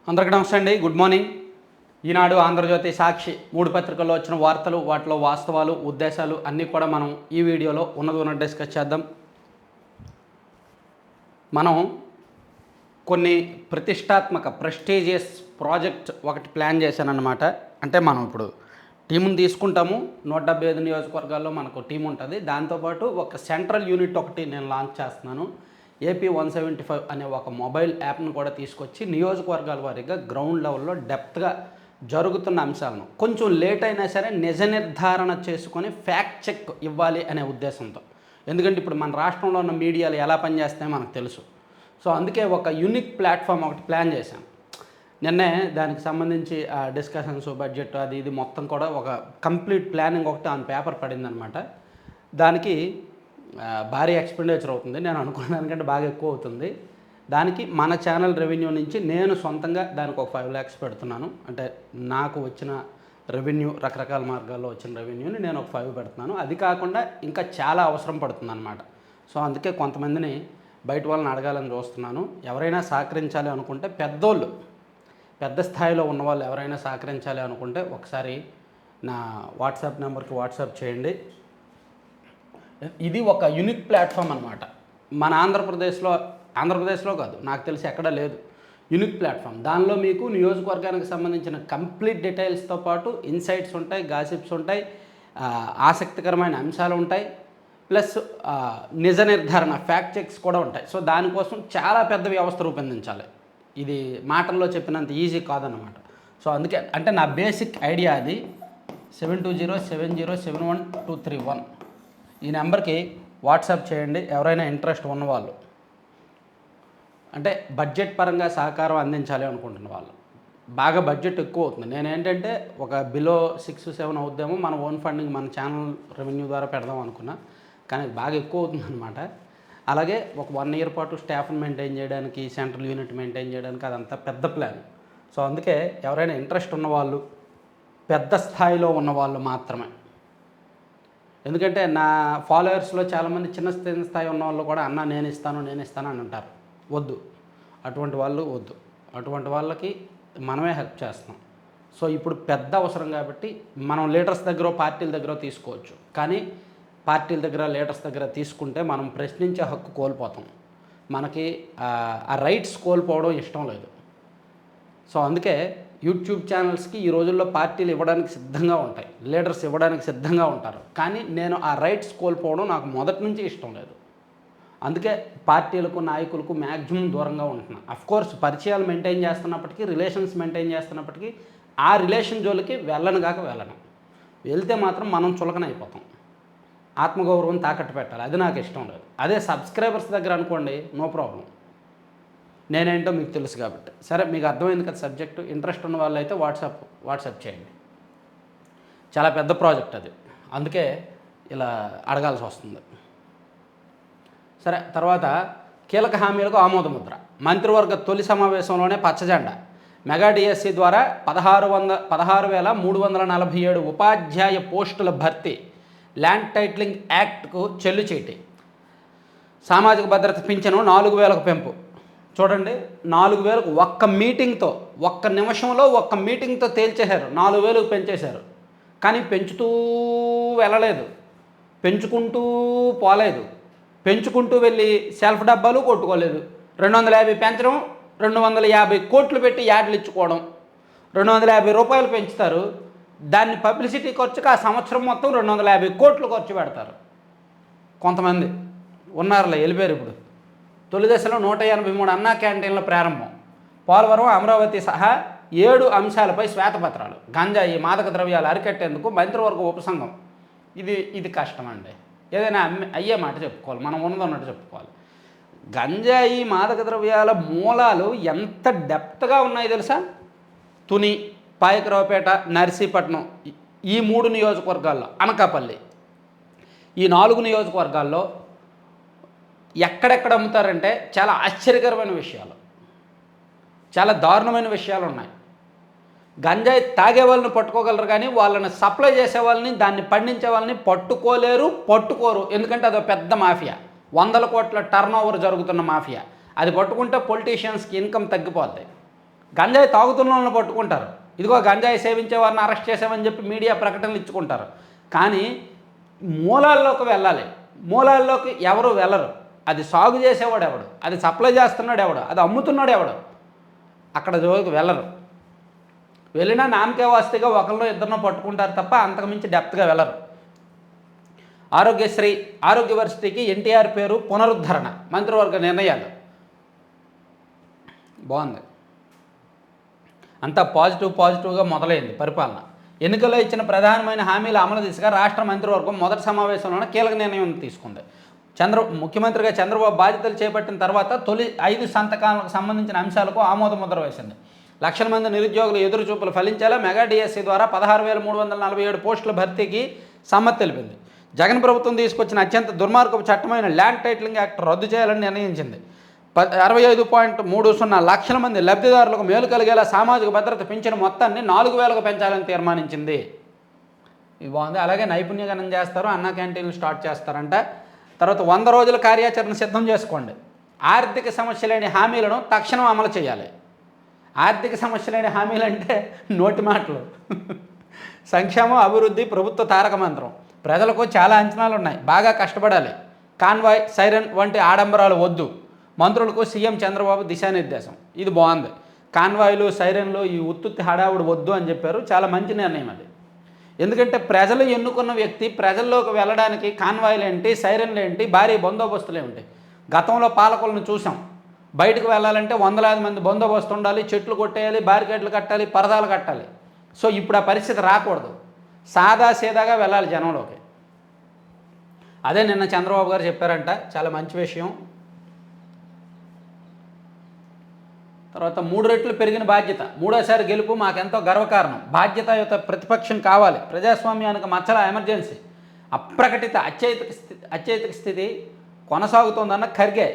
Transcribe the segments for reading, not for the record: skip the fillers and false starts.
అందరికీ నమస్తే అండి. Good morning. ఈనాడు, ఆంధ్రజ్యోతి, సాక్షి 3 పత్రికల్లో వచ్చిన వార్తలు, వాటిలో వాస్తవాలు, ఉద్దేశాలు అన్నీ కూడా మనం ఈ వీడియోలో ఉన్నది డిస్కస్ చేద్దాం. మనం కొన్ని ప్రతిష్టాత్మక ప్రెస్టీజియస్ ప్రాజెక్ట్ ఒకటి ప్లాన్ చేశానన్నమాట. అంటే మనం ఇప్పుడు టీముని తీసుకుంటాము. 175 నియోజకవర్గాల్లో మనకు టీం ఉంటుంది. దాంతోపాటు ఒక సెంట్రల్ యూనిట్ ఒకటి నేను లాంచ్ చేస్తున్నాను. ఏపీ 175 అనే ఒక మొబైల్ యాప్ను కూడా తీసుకొచ్చి నియోజకవర్గాల వారీగా గ్రౌండ్ లెవెల్లో డెప్త్గా జరుగుతున్న అంశాలను కొంచెం లేట్ అయినా సరే నిజ నిర్ధారణ చేసుకొని ఫ్యాక్ట్ చెక్ ఇవ్వాలి అనే ఉద్దేశంతో. ఎందుకంటే ఇప్పుడు మన రాష్ట్రంలో ఉన్న మీడియాలు ఎలా పనిచేస్తాయో మనకు తెలుసు. సో అందుకే ఒక యూనిక్ ప్లాట్ఫామ్ ఒకటి ప్లాన్ చేశాను. నిన్నే దానికి సంబంధించి డిస్కషన్స్, బడ్జెట్, అది ఇది మొత్తం కూడా ఒక కంప్లీట్ ప్లానింగ్ ఒకటి ఆన్ పేపర్ పడిందనమాట. దానికి భారీ ఎక్స్పెండిచర్ అవుతుంది. నేను అనుకున్న దానికంటే బాగా ఎక్కువ అవుతుంది. దానికి మన ఛానల్ రెవెన్యూ నుంచి నేను సొంతంగా దానికి ఒక 5 lakhs పెడుతున్నాను. అంటే నాకు వచ్చిన రెవెన్యూ, రకరకాల మార్గాల్లో వచ్చిన రెవెన్యూని నేను ఒక 5 పెడుతున్నాను. అది కాకుండా ఇంకా చాలా అవసరం పడుతుందన్నమాట. సో అందుకే కొంతమందిని బయట వాళ్ళని అడగాలని చూస్తున్నాను. ఎవరైనా సహకరించాలి అనుకుంటే పెద్దోళ్ళు, పెద్ద స్థాయిలో ఉన్నవాళ్ళు ఎవరైనా సహకరించాలి అనుకుంటే ఒకసారి నా వాట్సాప్ నెంబర్కి వాట్సాప్ చేయండి. ఇది ఒక యూనిక్ ప్లాట్ఫామ్ అనమాట. మన ఆంధ్రప్రదేశ్లో కాదు, నాకు తెలిసి ఎక్కడా లేదు యూనిక్ ప్లాట్ఫామ్. దానిలో మీకు నియోజకవర్గానికి సంబంధించిన కంప్లీట్ డీటెయిల్స్తో పాటు ఇన్సైట్స్ ఉంటాయి, గాసిప్స్ ఉంటాయి, ఆసక్తికరమైన అంశాలు ఉంటాయి, ప్లస్ నిజ నిర్ధారణ ఫ్యాక్ట్ చెక్స్ కూడా ఉంటాయి. సో దానికోసం చాలా పెద్ద వ్యవస్థ రూపొందించాలి. ఇది మాటల్లో చెప్పినంత ఈజీ కాదన్నమాట. సో అందుకే అంటే నా బేసిక్ ఐడియా అది. 7207071231 ఈ నెంబర్కి వాట్సాప్ చేయండి ఎవరైనా ఇంట్రెస్ట్ ఉన్నవాళ్ళు. అంటే బడ్జెట్ పరంగా సహకారం అందించాలి అనుకుంటున్న వాళ్ళు. బాగా బడ్జెట్ ఎక్కువ అవుతుంది. నేనేంటంటే ఒక బిలో 6-7 అవుద్దామో మన ఓన్ ఫండింగ్ మన ఛానల్ రెవెన్యూ ద్వారా పెడదాం అనుకున్నా. కానీ బాగా ఎక్కువ అవుతుంది అనమాట. అలాగే ఒక 1 year పాటు స్టాఫ్ని మెయింటైన్ చేయడానికి, సెంట్రల్ యూనిట్ మెయింటైన్ చేయడానికి అదంతా పెద్ద ప్లాన్. సో అందుకే ఎవరైనా ఇంట్రెస్ట్ ఉన్నవాళ్ళు, పెద్ద స్థాయిలో ఉన్నవాళ్ళు మాత్రమే. ఎందుకంటే నా ఫాలోవర్స్లో చాలామంది చిన్న స్థాయి ఉన్న వాళ్ళు కూడా అన్న నేను ఇస్తాను అని అంటారు. వద్దు, అటువంటి వాళ్ళు వద్దు. అటువంటి వాళ్ళకి మనమే హెల్ప్ చేస్తాం. సో ఇప్పుడు పెద్ద అవసరం కాబట్టి మనం లీడర్స్ దగ్గర, పార్టీల దగ్గర తీసుకోవచ్చు. కానీ పార్టీల దగ్గర, లీడర్స్ దగ్గర తీసుకుంటే మనం ప్రశ్నించే హక్కు కోల్పోతాం. మనకి ఆ రైట్స్ కోల్పోవడం ఇష్టం లేదు. సో అందుకే యూట్యూబ్ ఛానల్స్కి ఈ రోజుల్లో పార్టీలు ఇవ్వడానికి సిద్ధంగా ఉంటాయి, లీడర్స్ ఇవ్వడానికి సిద్ధంగా ఉంటారు. కానీ నేను ఆ రైట్స్ కోల్పోవడం నాకు మొదటి నుంచి ఇష్టం లేదు. అందుకే పార్టీలకు, నాయకులకు మ్యాక్సిమం దూరంగా ఉంటున్నాను. అఫ్కోర్స్ పరిచయాలు మెయింటైన్ చేస్తున్నప్పటికీ, రిలేషన్స్ మెయింటైన్ చేస్తున్నప్పటికీ ఆ రిలేషన్ జోలికి వెళ్ళను. వెళ్తే మాత్రం మనం చులకన అయిపోతాం. ఆత్మగౌరవం తాకట్టు పెట్టాలి, అది నాకు ఇష్టం లేదు. అదే సబ్స్క్రైబర్స్ దగ్గర అనుకోండి, నో ప్రాబ్లం. నేనేంటో మీకు తెలుసు కాబట్టి. సరే, మీకు అర్థమైంది కదా సబ్జెక్టు. ఇంట్రెస్ట్ ఉన్న వాళ్ళు అయితే వాట్సాప్ చేయండి. చాలా పెద్ద ప్రాజెక్ట్ అది, అందుకే ఇలా అడగాల్సి వస్తుంది. సరే, తర్వాత కీలక హామీలకు ఆమోదముద్ర. మంత్రివర్గ తొలి సమావేశంలోనే పచ్చజెండా. మెగా డిఎస్సి ద్వారా 16,347 ఉపాధ్యాయ పోస్టుల భర్తీ. ల్యాండ్ టైటిలింగ్ యాక్ట్కు చెల్లుచీటి. సామాజిక భద్రత పింఛను 4,000కు పెంపు. చూడండి, 4,000కు ఒక్క మీటింగ్తో, ఒక్క నిమిషంలో ఒక్క మీటింగ్తో తేల్చేశారు. 4,000కు పెంచేశారు. కానీ పెంచుతూ వెళ్ళలేదు, పెంచుకుంటూ పోలేదు. పెంచుకుంటూ వెళ్ళి సెల్ఫ్ డబ్బాలు కొట్టుకోలేదు. 250 పెంచడం, 250 కోట్లు పెట్టి యాడ్లు ఇచ్చుకోవడం. 250 రూపాయలు పెంచుతారు, దాన్ని పబ్లిసిటీ ఖర్చుకు ఆ సంవత్సరం మొత్తం 250 కోట్లు ఖర్చు పెడతారు. కొంతమంది ఉన్నారులే, వెళ్ళిపోయారు. ఇప్పుడు తొలి దశలో 183 అన్నా క్యాంటీన్ల ప్రారంభం. పోలవరం, అమరావతి సహా 7 అంశాలపై శ్వేతపత్రాలు. గంజాయి, మాదక ద్రవ్యాలు అరికట్టేందుకు మంత్రివర్గ ఉపసంఘం. ఇది కష్టం అండి. ఏదైనా అయ్యే మాట చెప్పుకోవాలి, మనం ఉన్నదన్నట్టు చెప్పుకోవాలి. గంజాయి, మాదక ద్రవ్యాల మూలాలు ఎంత డెప్త్గా ఉన్నాయో తెలుసా? తుని, పాయకరావుపేట, నర్సీపట్నం, ఈ 3 నియోజకవర్గాల్లో, అనకాపల్లి, ఈ 4 నియోజకవర్గాల్లో ఎక్కడెక్కడ అమ్ముతారంటే చాలా ఆశ్చర్యకరమైన విషయాలు, చాలా దారుణమైన విషయాలు ఉన్నాయి. గంజాయి తాగే వాళ్ళని పట్టుకోగలరు, కానీ వాళ్ళని సప్లై చేసే వాళ్ళని, దాన్ని పండించే వాళ్ళని పట్టుకోరు. ఎందుకంటే అదో పెద్ద మాఫియా, 100 కోట్ల టర్న్ ఓవర్ జరుగుతున్న మాఫియా. అది పట్టుకుంటే పొలిటీషియన్స్కి ఇన్కమ్ తగ్గిపోద్ది. గంజాయి తాగుతున్న వాళ్ళని పట్టుకుంటారు, ఇదిగో గంజాయి సేవించే వారిని అరెస్ట్ చేసామని చెప్పి మీడియా ప్రకటనలు ఇచ్చుకుంటారు. కానీ మూలాల్లోకి వెళ్ళాలి. మూలాల్లోకి ఎవరు వెళ్ళరు. అది సాగు చేసేవాడు ఎవడు, అది సప్లై చేస్తున్నాడు ఎవడు, అది అమ్ముతున్నాడు ఎవడు, అక్కడ జోలికి వెళ్ళరు. వెళ్ళినా నామకే వాస్తిగా ఒకరిలో ఇద్దరినో పట్టుకుంటారు తప్ప అంతకుమించి డెప్త్గా వెళ్ళరు. ఆరోగ్యశ్రీ ఆరోగ్య వర్సిటీకి ఎన్టీఆర్ పేరు పునరుద్ధరణ, మంత్రివర్గ నిర్ణయాలు. బాగుంది. అంతా పాజిటివ్గా మొదలైంది పరిపాలన. ఎన్నికల్లో ఇచ్చిన ప్రధానమైన హామీల అమలు దిశగా రాష్ట్ర మంత్రివర్గం మొదటి సమావేశంలోనే కీలక నిర్ణయం తీసుకుంది. ముఖ్యమంత్రిగా చంద్రబాబు బాధ్యతలు చేపట్టిన తర్వాత తొలి 5 సంతకాలకు సంబంధించిన అంశాలకు ఆమోద ముద్ర వేసింది. లక్షల మంది నిరుద్యోగుల ఎదురుచూపులు ఫలించేలా మెగా డిఎస్సి ద్వారా 16,347 పోస్టుల భర్తీకి సమ్మతి తెలిపింది. జగన్ ప్రభుత్వం తీసుకొచ్చిన అత్యంత దుర్మార్గపు చట్టమైన ల్యాండ్ టైటిలింగ్ యాక్ట్ రద్దు చేయాలని నిర్ణయించింది. 65.30 లక్షల మంది లబ్ధిదారులకు మేలు కలిగేలా సామాజిక భద్రత పెంచిన మొత్తాన్ని 4,000కు పెంచాలని తీర్మానించింది. ఇది బాగుంది. అలాగే నైపుణ్యగణం చేస్తారు, అన్న క్యాంటీన్లు స్టార్ట్ చేస్తారంట. తర్వాత 100 రోజుల కార్యాచరణ సిద్ధం చేసుకోండి. ఆర్థిక సమస్య లేని హామీలను తక్షణం అమలు చేయాలి. ఆర్థిక సమస్య లేని హామీలు అంటే నోటి మాటలు. సంక్షేమం అభివృద్ధి ప్రభుత్వ తారక మంత్రం. ప్రజలకు చాలా అంచనాలు ఉన్నాయి, బాగా కష్టపడాలి. కాన్వాయ్ సైరన్ వంటి ఆడంబరాలు వద్దు. మంత్రులకు సీఎం చంద్రబాబు దిశానిర్దేశం. ఇది బాగుంది. కాన్వాయ్లు సైరన్లు ఈ ఉత్తుత్తి హడావుడు వద్దు అని చెప్పారు. చాలా మంచి నిర్ణయం అది. ఎందుకంటే ప్రజలు ఎన్నుకున్న వ్యక్తి ప్రజల్లోకి వెళ్ళడానికి కాన్వాయ్లు ఏంటి, సైరన్లు ఏంటి, భారీ బందోబస్తులు ఏమిటి. గతంలో పాలకులను చూసాం. బయటకు వెళ్ళాలంటే 100,000 మంది బందోబస్తు ఉండాలి, చెట్లు కొట్టేయాలి, బారికేడ్లు కట్టాలి, పరదాలు కట్టాలి. సో ఇప్పుడు ఆ పరిస్థితి రాకూడదు. సాదాసీదాగా వెళ్ళాలి జనంలోకి. అదే నిన్న చంద్రబాబు గారు చెప్పారంట, చాలా మంచి విషయం. తర్వాత 3 రెట్లు పెరిగిన బాధ్యత, మూడోసారి గెలుపు మాకెంతో గర్వకారణం. బాధ్యతాయుత ప్రతిపక్షం కావాలి. ప్రజాస్వామ్యానికి మచ్చల ఎమర్జెన్సీ. అప్రకటిత అత్యయిక స్థితి కొనసాగుతోందన్న ఖర్గే.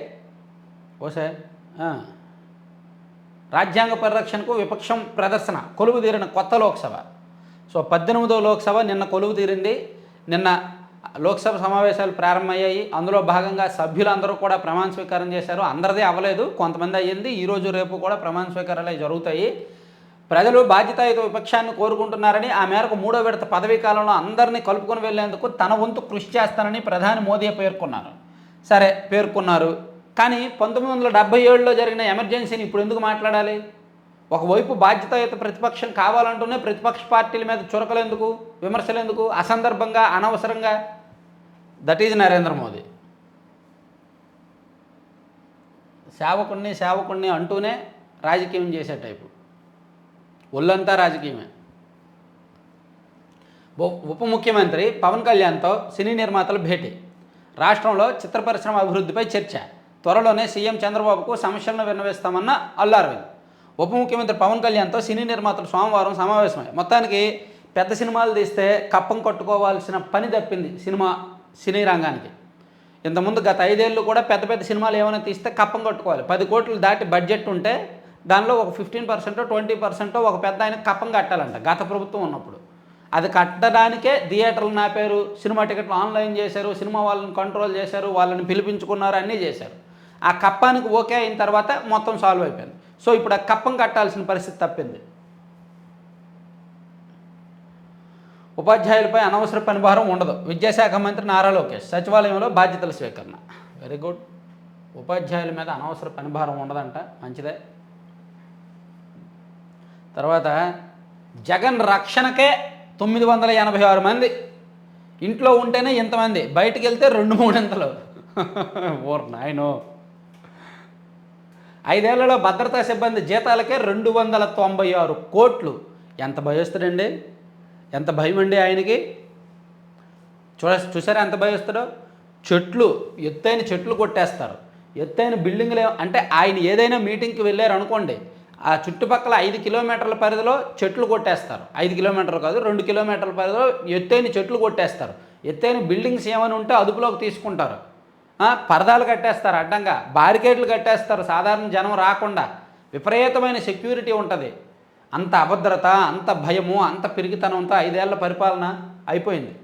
ఓసే రాజ్యాంగ పరిరక్షణకు విపక్షం ప్రదర్శన. కొలువు తీరిన కొత్త లోక్సభ. సో 18వ లోక్సభ నిన్న కొలువు తీరింది. నిన్న లోక్సభ సమావేశాలు ప్రారంభమయ్యాయి. అందులో భాగంగా సభ్యులందరూ కూడా ప్రమాణ స్వీకారం చేశారు. అందరిదే అవ్వలేదు, కొంతమంది అయ్యింది. ఈరోజు రేపు కూడా ప్రమాణ స్వీకారాలు జరుగుతాయి. ప్రజలు బాధ్యతాయుత విపక్షాన్ని కోరుకుంటున్నారని, ఆ మేరకు 3వ విడత పదవీ కాలంలో అందరినీ కలుపుకొని వెళ్లేందుకు తన వంతు కృషి చేస్తానని ప్రధాని మోదీ పేర్కొన్నారు. సరే పేర్కొన్నారు, కానీ 1977లో జరిగిన ఎమర్జెన్సీని ఇప్పుడు ఎందుకు మాట్లాడాలి? ఒకవైపు బాధ్యతాయుత ప్రతిపక్షం కావాలంటూనే ప్రతిపక్ష పార్టీల మీద చురకలు ఎందుకు, విమర్శలు ఎందుకు, అసందర్భంగా, అనవసరంగా? That is Narendra Modi. సేవకుణ్ణి అంటూనే రాజకీయం చేసే టైపు. ఒళ్ళంతా రాజకీయమే. ఉప ముఖ్యమంత్రి పవన్ కళ్యాణ్తో సినీ నిర్మాతలు భేటీ. రాష్ట్రంలో చిత్ర పరిశ్రమ అభివృద్ధిపై చర్చ. త్వరలోనే సీఎం చంద్రబాబుకు సమస్యలను విన్నవిస్తామన్న అల్లు అరవింద్. ఉప ముఖ్యమంత్రి పవన్ కళ్యాణ్తో సినీ నిర్మాతలు సోమవారం సమావేశమై మొత్తానికి పెద్ద సినిమాలు తీస్తే కప్పం కట్టుకోవాల్సిన పని తప్పింది సినీ రంగానికి. ఇంతకుముందు గత 5 ఏళ్ళు కూడా పెద్ద పెద్ద సినిమాలు ఏమైనా తీస్తే కప్పం కట్టుకోవాలి. 10 కోట్లు దాటి బడ్జెట్ ఉంటే దానిలో ఒక 15%, 20% ఒక పెద్ద ఆయన కప్పం కట్టాలంట గత ప్రభుత్వం ఉన్నప్పుడు. అది కట్టడానికే థియేటర్లు నాపారు, సినిమా టికెట్లు ఆన్లైన్ చేశారు, సినిమా వాళ్ళని కంట్రోల్ చేశారు, వాళ్ళని పిలిపించుకున్నారు, అన్నీ చేశారు. ఆ కప్పానికి ఓకే అయిన తర్వాత మొత్తం సాల్వ్ అయిపోయింది. సో ఇప్పుడు ఆ కప్పం కట్టాల్సిన పరిస్థితి తప్పింది. ఉపాధ్యాయులపై అనవసర పనిభారం ఉండదు. విద్యాశాఖ మంత్రి నారా లోకేష్ సచివాలయంలో బాధ్యతల స్వీకరణ. Very good. ఉపాధ్యాయుల మీద అనవసర పనిభారం ఉండదంట, మంచిదే. తర్వాత జగన్ రక్షణకే 986 మంది. ఇంట్లో ఉంటేనే ఇంతమంది, బయటికి వెళ్తే 2-3 ఓర్ నాయనో. 5 ఏళ్లలో భద్రతా సిబ్బంది జీతాలకే 296 కోట్లు. ఎంత భయస్తుడండి, ఎంత భయం అండి ఆయనకి. చూసారా ఎంత భయస్తుడో. ఎత్తైన చెట్లు కొట్టేస్తారు, ఎత్తైన బిల్డింగ్లు. అంటే ఆయన ఏదైనా మీటింగ్కి వెళ్ళారు అనుకోండి, ఆ చుట్టుపక్కల 5 కిలోమీటర్ల పరిధిలో చెట్లు కొట్టేస్తారు. 5 కిలోమీటర్లు కాదు, 2 కిలోమీటర్ల పరిధిలో ఎత్తైన చెట్లు కొట్టేస్తారు. ఎత్తైన బిల్డింగ్స్ ఏమైనా ఉంటే అదుపులోకి తీసుకుంటారు. పరదాలు కట్టేస్తారు, అడ్డంగా బారికేడ్లు కట్టేస్తారు, సాధారణ జనం రాకుండా. విపరీతమైన సెక్యూరిటీ ఉంటుంది. అంత అభద్రత, అంత భయము, అంత పిరిగితనంతో 5 ఏళ్ల పరిపాలన అయిపోయింది.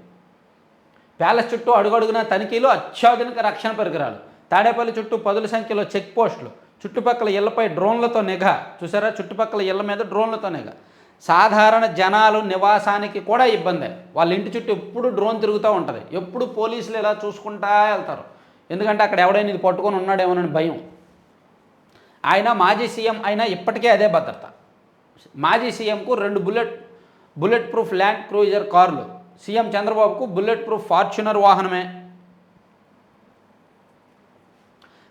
ప్యాలెస్ చుట్టూ అడుగడుగున తనిఖీలు, అత్యాధునిక రక్షణ పరికరాలు. తాడేపల్లి చుట్టూ 10ల సంఖ్యలో చెక్ పోస్టులు. చుట్టుపక్కల ఇళ్లపై డ్రోన్లతో నిఘా. చూసారా, చుట్టుపక్కల ఇళ్ల మీద డ్రోన్లతో నిఘా. సాధారణ జనాలు నివాసానికి కూడా ఇబ్బందే. వాళ్ళ ఇంటి చుట్టూ ఎప్పుడు డ్రోన్ తిరుగుతూ ఉంటుంది, ఎప్పుడు పోలీసులు ఇలా చూసుకుంటా వెళ్తారు. ఎందుకంటే అక్కడ ఎవడైనా ఇది పట్టుకొని ఉన్నాడేమోనని భయం. ఆయన మాజీ సీఎం అయినా ఇప్పటికే అదే భద్రత. మాజీ సీఎంకు 2 బుల్లెట్ ప్రూఫ్ ల్యాండ్ క్రూజర్ కార్లు, సీఎం చంద్రబాబుకు బుల్లెట్ ప్రూఫ్ ఫార్చునర్ వాహనమే.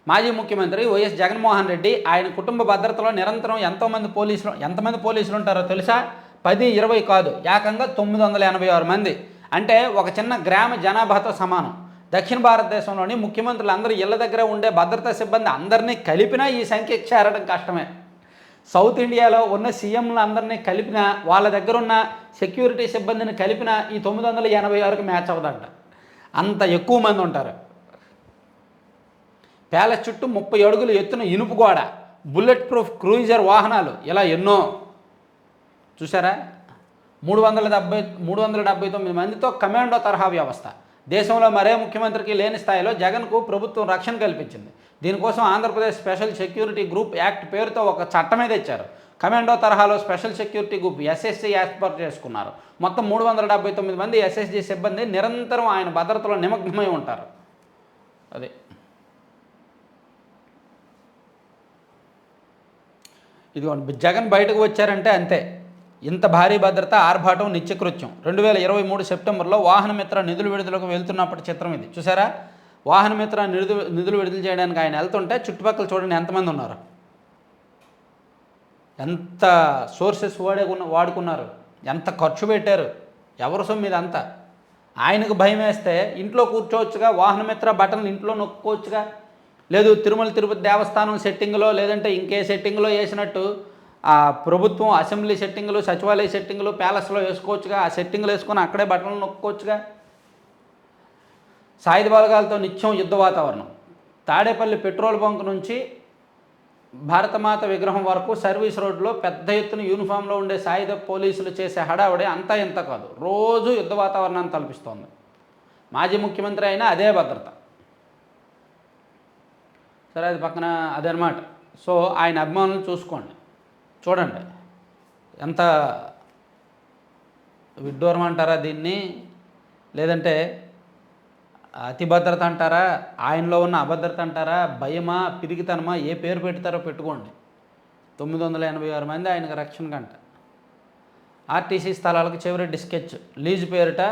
మాజీ ముఖ్యమంత్రి వైఎస్ జగన్మోహన్ రెడ్డి ఆయన కుటుంబ భద్రతలో నిరంతరం ఎంతమంది పోలీసులు ఉంటారో తెలుసా? 10-20 కాదు, ఏకంగా 986 మంది. అంటే ఒక చిన్న గ్రామ జనాభాతో సమానం. దక్షిణ భారతదేశంలోని ముఖ్యమంత్రులు ఇళ్ల దగ్గర ఉండే భద్రతా సిబ్బంది అందరినీ కలిపినా ఈ సంఖ్య చేరడం కష్టమే. సౌత్ ఇండియాలో ఉన్న సీఎంలు అందరినీ కలిపినా, వాళ్ళ దగ్గర ఉన్న సెక్యూరిటీ సిబ్బందిని కలిపినా ఈ 986కి మ్యాచ్ అవ్వదంట. అంత ఎక్కువ మంది ఉంటారు. ప్యాలెస్ చుట్టూ 30 అడుగులు ఎత్తున ఇనుపు గోడ, బుల్లెట్ ప్రూఫ్ క్రూయిజర్ వాహనాలు, ఇలా ఎన్నో. చూసారా, 379 మందితో కమాండో తరహా వ్యవస్థ. దేశంలో మరే ముఖ్యమంత్రికి లేని స్థాయిలో జగన్కు ప్రభుత్వం రక్షణ కల్పించింది. దీనికోసం Andhra Pradesh special security group act పేరుతో ఒక చట్టమే తెచ్చారు. కమాండో తరహాలో స్పెషల్ సెక్యూరిటీ గ్రూప్ ఎస్ఎస్జీ ఏర్పాటు చేసుకున్నారు. మొత్తం 379 మంది ఎస్ఎస్జీ సిబ్బంది నిరంతరం ఆయన భద్రతలో నిమగ్నమై ఉంటారు. అదే ఇదిగోండి, జగన్ బయటకు వచ్చారంటే అంతే. ఇంత భారీ భద్రత, ఆర్భాటం నిత్యకృత్యం. 2023 సెప్టెంబర్లో వాహనమిత్ర నిధులు విడుదలకు వెళ్తున్నప్పటి చిత్రం ఇది. చూసారా, వాహనమిత్ర నిధులు విడుదల చేయడానికి ఆయన వెళ్తుంటే చుట్టుపక్కల చూడండి ఎంతమంది ఉన్నారు, ఎంత సోర్సెస్ వాడుకున్నారు, ఎంత ఖర్చు పెట్టారు, ఎవరి సొమ్ము ఇదంతా. ఆయనకు భయం వేస్తే ఇంట్లో కూర్చోవచ్చుగా, వాహనమిత్ర బటన్లు ఇంట్లో నొక్కోవచ్చుగా. లేదు తిరుమల తిరుపతి దేవస్థానం సెట్టింగ్లో, లేదంటే ఇంకే సెట్టింగ్లో వేసినట్టు ఆ ప్రభుత్వం అసెంబ్లీ సెట్టింగులు, సచివాలయ సెట్టింగులు ప్యాలెస్లో వేసుకోవచ్చుగా. ఆ సెట్టింగులు వేసుకొని అక్కడే బటన్లు నొక్కోవచ్చుగా. సాయుధ బలగాలతో నిత్యం యుద్ధ వాతావరణం. తాడేపల్లి పెట్రోల్ బంక్ నుంచి భారతమాత విగ్రహం వరకు సర్వీస్ రోడ్లో పెద్ద ఎత్తున యూనిఫామ్లో ఉండే సాయుధ పోలీసులు చేసే హడావుడే అంతా ఇంత కాదు, రోజు యుద్ధ వాతావరణాన్ని తలపిస్తోంది. మాజీ ముఖ్యమంత్రి అయినా అదే భద్రత. సరే, అది పక్కన అదనమాట. సో ఆయన అభిమానులు చూడండి ఎంత విడ్డూరం అంటారా దీన్ని, లేదంటే అతి భద్రత అంటారా, ఆయనలో ఉన్న అభద్రత అంటారా, భయమా, పిరిగితనమా, ఏ పేరు పెడతారో పెట్టుకోండి. 986 మంది ఆయనకు రక్షణ గంట. ఆర్టీసీ స్థలాలకు చెవిరెడ్డి స్కెచ్, లీజు పేరిట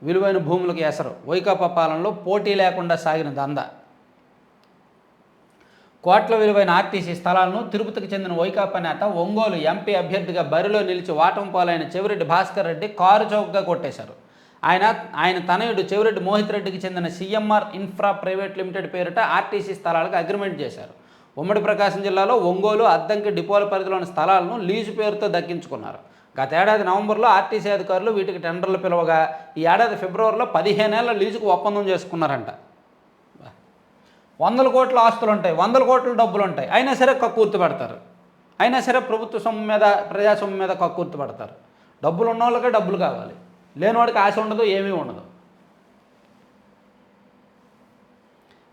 విలువైన భూములకు ఎసరు. వైకాపా పాలనలో పోటీ లేకుండా సాగిన దందా. కోట్ల విలువైన ఆర్టీసీ స్థలాలను తిరుపతికి చెందిన వైకాపా నేత, ఒంగోలు ఎంపీ అభ్యర్థిగా బరిలో నిలిచి వాటం పాలైన చెవిరెడ్డి భాస్కర్ రెడ్డి కారు చౌకగా కొట్టేశారు. ఆయన తనయుడు చెవిరెడ్డి మోహిత్ రెడ్డికి చెందిన సిఎంఆర్ ఇన్ఫ్రా ప్రైవేట్ లిమిటెడ్ పేరిట ఆర్టీసీ స్థలాలకు అగ్రిమెంట్ చేశారు. ఉమ్మడి ప్రకాశం జిల్లాలో ఒంగోలు, అద్దంకి డిపోల పరిధిలోని స్థలాలను లీజు పేరుతో దక్కించుకున్నారు. గతేడాది నవంబర్లో ఆర్టీసీ అధికారులు వీటికి టెండర్లు పిలవగా ఈ ఏడాది ఫిబ్రవరిలో 15 ఏళ్ల లీజుకు ఒప్పందం చేసుకున్నారంట. 100 కోట్ల ఆస్తులు ఉంటాయి, 100 కోట్ల డబ్బులు ఉంటాయి, అయినా సరే కక్కుర్తి పడతారు. అయినా సరే ప్రభుత్వ సొమ్ము మీద, ప్రజాసొమ్ము మీద కక్కుర్తి పడతారు. డబ్బులు ఉన్న వాళ్ళకే డబ్బులు కావాలి, లేనివాడికి ఆశ ఉండదు, ఏమీ ఉండదు.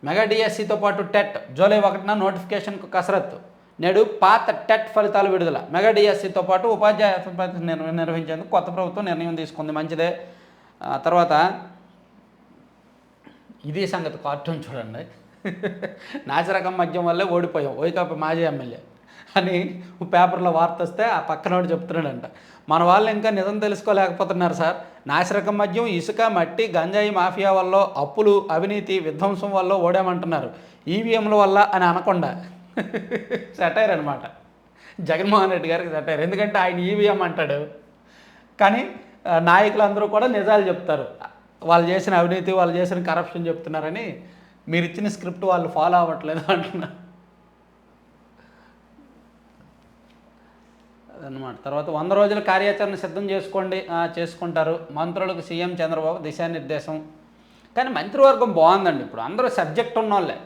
మెగా డిఎస్సితో పాటు టెట్ జూలై 1న నోటిఫికేషన్కు కసరత్తు. నేడు పాత టెట్ ఫలితాలు విడుదల. మెగా డిఎస్సితో పాటు ఉపాధ్యాయ నిర్వహించేందుకు కొత్త ప్రభుత్వం నిర్ణయం తీసుకుంది, మంచిదే. తర్వాత ఇది సంగతి, కార్టూన్ చూడండి. నాసిరకం మద్యం వల్లే ఓడిపోయాం వైకాపా మాజీ ఎమ్మెల్యే అని పేపర్లో వార్త వస్తే ఆ పక్కనోడు చెప్తున్నాడంట. మన వాళ్ళు ఇంకా నిజం తెలుసుకోలేకపోతున్నారు సార్. నాసిరకం మద్యం, ఇసుక, మట్టి, గంజాయి మాఫియా వల్ల, అప్పులు, అవినీతి, విధ్వంసం వల్ల ఓడామంటున్నారు, ఈవీఎంల వల్ల అని అనకుండా. సెటైర్ అనమాట, జగన్మోహన్ రెడ్డి గారికి సెటైర్. ఎందుకంటే ఆయన ఈవీఎం అంటాడు, కానీ నాయకులందరూ కూడా నిజాలు చెప్తారు. వాళ్ళు చేసిన అవినీతి, వాళ్ళు చేసిన కరప్షన్ చెప్తున్నారని. మీరు ఇచ్చిన స్క్రిప్ట్ వాళ్ళు ఫాలో అవ్వట్లేదు అంటున్నారు అదనమాట. తర్వాత 100 రోజుల కార్యాచరణ సిద్ధం చేసుకుంటారు మంత్రులకు సీఎం చంద్రబాబు దిశానిర్దేశం. కానీ మంత్రివర్గం బాగుందండి. ఇప్పుడు అందరూ సబ్జెక్ట్ ఉన్న వాళ్ళే,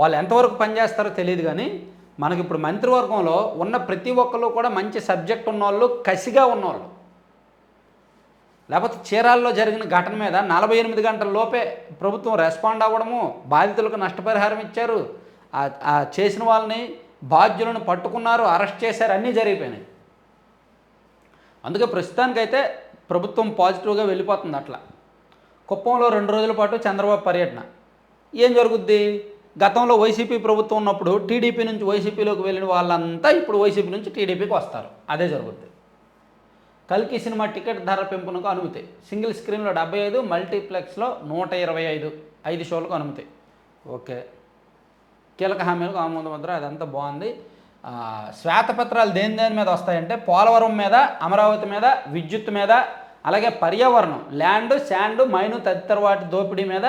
వాళ్ళు ఎంతవరకు పనిచేస్తారో తెలియదు. కానీ మనకి ఇప్పుడు మంత్రివర్గంలో ఉన్న ప్రతి ఒక్కరు కూడా మంచి సబ్జెక్ట్ ఉన్నవాళ్ళు, కసిగా ఉన్నవాళ్ళు. లేకపోతే చీరాల్లో జరిగిన ఘటన మీద 48 గంటల లోపే ప్రభుత్వం రెస్పాండ్ అవ్వడము, బాధితులకు నష్టపరిహారం ఇచ్చారు, చేసిన వాళ్ళని బాధ్యులను పట్టుకున్నారు, అరెస్ట్ చేశారు, అన్నీ జరిగిపోయినాయి. అందుకే ప్రస్తుతానికైతే ప్రభుత్వం పాజిటివ్గా వెళ్ళిపోతుంది. అట్లా కుప్పంలో 2 రోజుల పాటు చంద్రబాబు పర్యటన. ఏం జరుగుద్ది? గతంలో వైసీపీ ప్రభుత్వం ఉన్నప్పుడు టీడీపీ నుంచి వైసీపీలోకి వెళ్ళిన వాళ్ళంతా ఇప్పుడు వైసీపీ నుంచి టీడీపీకి వస్తారు. అదే జరుగుద్ది. కల్కి సినిమా టికెట్ ధర పెంపునకు అనుమతి. సింగిల్ స్క్రీన్లో 75, మల్టీప్లెక్స్లో 125, 5 షోలకు అనుమతి. ఓకే, కీలక హామీలకు ఆమోద ముద్ర, అదంతా బాగుంది. శ్వేతపత్రాలు దేని మీద వస్తాయంటే పోలవరం మీద, అమరావతి మీద, విద్యుత్ మీద, అలాగే పర్యావరణం, ల్యాండ్, శాండ్, మైను తదితర వాటి దోపిడీ మీద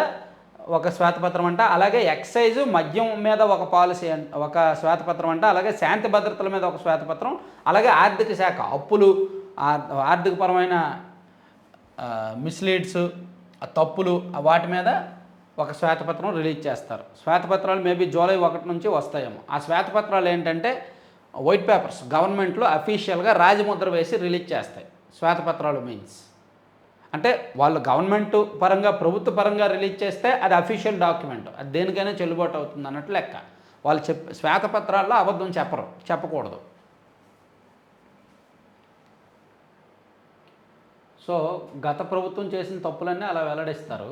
ఒక శ్వేతపత్రం అంట. అలాగే ఎక్సైజు, మద్యం మీద ఒక పాలసీ ఒక శ్వేతపత్రం అంట. అలాగే శాంతి భద్రతల మీద ఒక శ్వేతపత్రం. అలాగే ఆర్థిక శాఖ, అప్పులు, ఆర్థికపరమైన మిస్లీడ్స్, తప్పులు, వాటి మీద ఒక శ్వేతపత్రం రిలీజ్ చేస్తారు. శ్వేతపత్రాలు మేబీ జూలై 1 నుంచి వస్తాయేమో. ఆ శ్వేతపత్రాలు ఏంటంటే వైట్ పేపర్స్, గవర్నమెంట్లో అఫీషియల్గా రాజముద్ర వేసి రిలీజ్ చేస్తాయి. శ్వేతపత్రాలు మీన్స్ అంటే వాళ్ళు గవర్నమెంట్ పరంగా, ప్రభుత్వ పరంగా రిలీజ్ చేస్తే అది అఫీషియల్ డాక్యుమెంట్, అది దేనికైనా చెల్లుబాటు అవుతుంది అన్నట్టు లెక్క. వాళ్ళు శ్వేతపత్రాల్లో అబద్ధం చెప్పకూడదు. సో గత ప్రభుత్వం చేసిన తప్పులన్నీ అలా వెల్లడిస్తారు.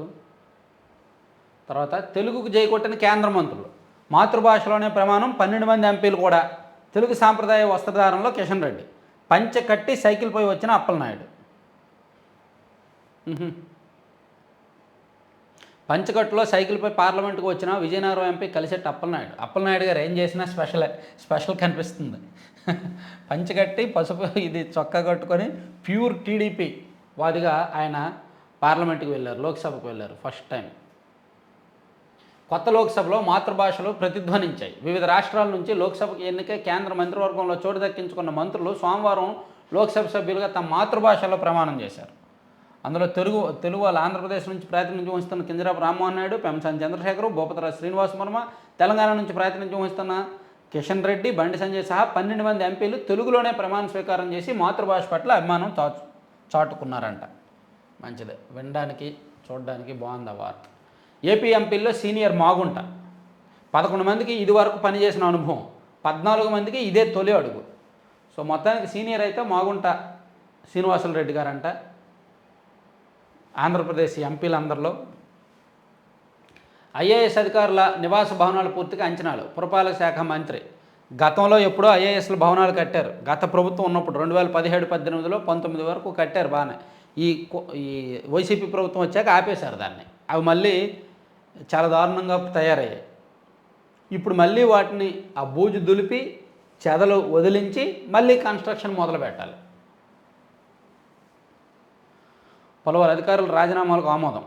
తర్వాత తెలుగుకు జైకొట్టిన కేంద్ర మంత్రులు, మాతృభాషలోనే ప్రమాణం 12 మంది ఎంపీలు కూడా. తెలుగు సాంప్రదాయ వస్త్రధారణలో కిషన్ రెడ్డి, పంచె కట్టి సైకిల్పై వచ్చిన అప్పలనాయుడు. పంచకట్టులో సైకిల్పై పార్లమెంటుకు వచ్చిన విజయనగరం ఎంపీ కలిసెట్టి అప్పలనాయుడు గారు ఏం చేసినా స్పెషల్ కనిపిస్తుంది. పంచకట్టి పసుపు ఇది చొక్కా కట్టుకొని ప్యూర్ టీడీపీ వాదిగా ఆయన పార్లమెంటుకు వెళ్ళారు, లోక్సభకు వెళ్ళారు ఫస్ట్ టైం. కొత్త లోక్సభలో మాతృభాషలు ప్రతిధ్వనించాయి. వివిధ రాష్ట్రాల నుంచి లోక్సభకు ఎన్నికై కేంద్ర మంత్రివర్గంలో చోటు దక్కించుకున్న మంత్రులు సోమవారం లోక్సభ సభ్యులుగా తమ మాతృభాషలో ప్రమాణం చేశారు. అందులో తెలుగు వాళ్ళు ఆంధ్రప్రదేశ్ నుంచి ప్రాతినిధ్యం వహిస్తున్న కింజరాపు రామ్మోహన్ నాయుడు, పెంసాని చంద్రశేఖర్, భూపతిరాజు శ్రీనివాస్ వర్మ, తెలంగాణ నుంచి ప్రాతినిధ్యం వహిస్తున్న కిషన్ రెడ్డి, బండి సంజయ్ సహా 12 మంది ఎంపీలు తెలుగులోనే ప్రమాణ స్వీకారం చేసి మాతృభాష పట్ల అభిమానం చాటుకున్నారంట. మంచిదే, వినడానికి చూడడానికి బాగుంది ఆ వార్త. ఏపీ ఎంపీల్లో సీనియర్ మాగుంట, 11 మందికి ఇది వరకు పనిచేసిన అనుభవం, 14 మందికి ఇదే తొలి అడుగు. సో మొత్తానికి సీనియర్ అయితే మాగుంట శ్రీనివాసులు రెడ్డి గారంట. ఆంధ్రప్రదేశ్ ఎంపీలందరిలో ఐఏఎస్ అధికారుల నివాస భవనాలు పూర్తిగా అంచనాలు. పురపాలక శాఖ మంత్రి, గతంలో ఎప్పుడో ఐఏఎస్ల భవనాలు కట్టారు. గత ప్రభుత్వం ఉన్నప్పుడు 2017, 18లో 19 వరకు కట్టారు బాగానే. ఈ వైసీపీ ప్రభుత్వం వచ్చాక ఆపేశారు దాన్ని. అవి మళ్ళీ చాలా దారుణంగా తయారయ్యాయి. ఇప్పుడు మళ్ళీ వాటిని ఆ బూజు దులిపి చెదలు వదిలించి మళ్ళీ కన్స్ట్రక్షన్ మొదలు పెట్టాలి. పలువురు అధికారుల రాజీనామాలకు ఆమోదం.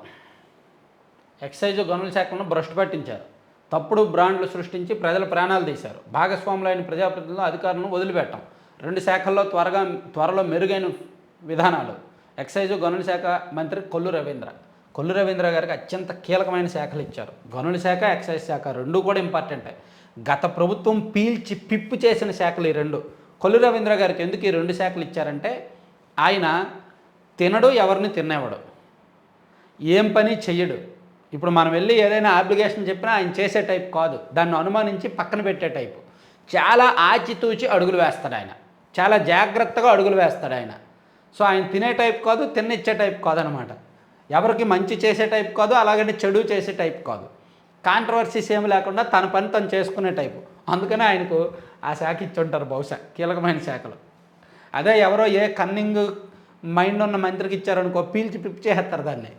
ఎక్సైజ్, గనుల శాఖలను భ్రష్టు పట్టించారు. తప్పుడు బ్రాండ్లు సృష్టించి ప్రజల ప్రాణాలు తీశారు. భాగస్వాములైన ప్రజాప్రతినిధులు, అధికారులను వదిలిపెట్టాం. 2 శాఖల్లో త్వరలో మెరుగైన విధానాలు. ఎక్సైజ్, గనుల శాఖ మంత్రి కొల్లు రవీంద్ర గారికి అత్యంత కీలకమైన శాఖలు ఇచ్చారు. గనుల శాఖ, ఎక్సైజ్ శాఖ రెండూ కూడా ఇంపార్టెంటే. గత ప్రభుత్వం పీల్చి పిప్పు చేసిన శాఖలు ఈ రెండు. కొల్లు రవీంద్ర గారికి ఎందుకు ఈ 2 శాఖలు ఇచ్చారంటే ఆయన తినడు, ఎవరిని తినేవాడు, ఏం పని చెయ్యడు. ఇప్పుడు మనం వెళ్ళి ఏదైనా అప్లికేషన్ చెప్పినా ఆయన చేసే టైప్ కాదు, దాన్ని అనుమానించి పక్కన పెట్టే టైపు. చాలా ఆచితూచి అడుగులు వేస్తాడు ఆయన, చాలా జాగ్రత్తగా అడుగులు వేస్తాడు ఆయన. సో ఆయన తినే టైప్ కాదు, తిన్నిచ్చే టైప్ కాదనమాట. ఎవరికి మంచి చేసే టైప్ కాదు, అలాగని చెడు చేసే టైప్ కాదు. కాంట్రవర్సీస్ ఏమి లేకుండా తన పని తను చేసుకునే టైపు. అందుకనే ఆయనకు ఆ శాఖ ఇచ్చుంటారు బహుశా, కీలకమైన శాఖలు. అదే ఎవరో ఏ కన్నింగ్ మైండ్ ఉన్న మంత్రికి ఇచ్చారనుకో, పీల్చి పిప్పి చేస్తారు దాన్ని.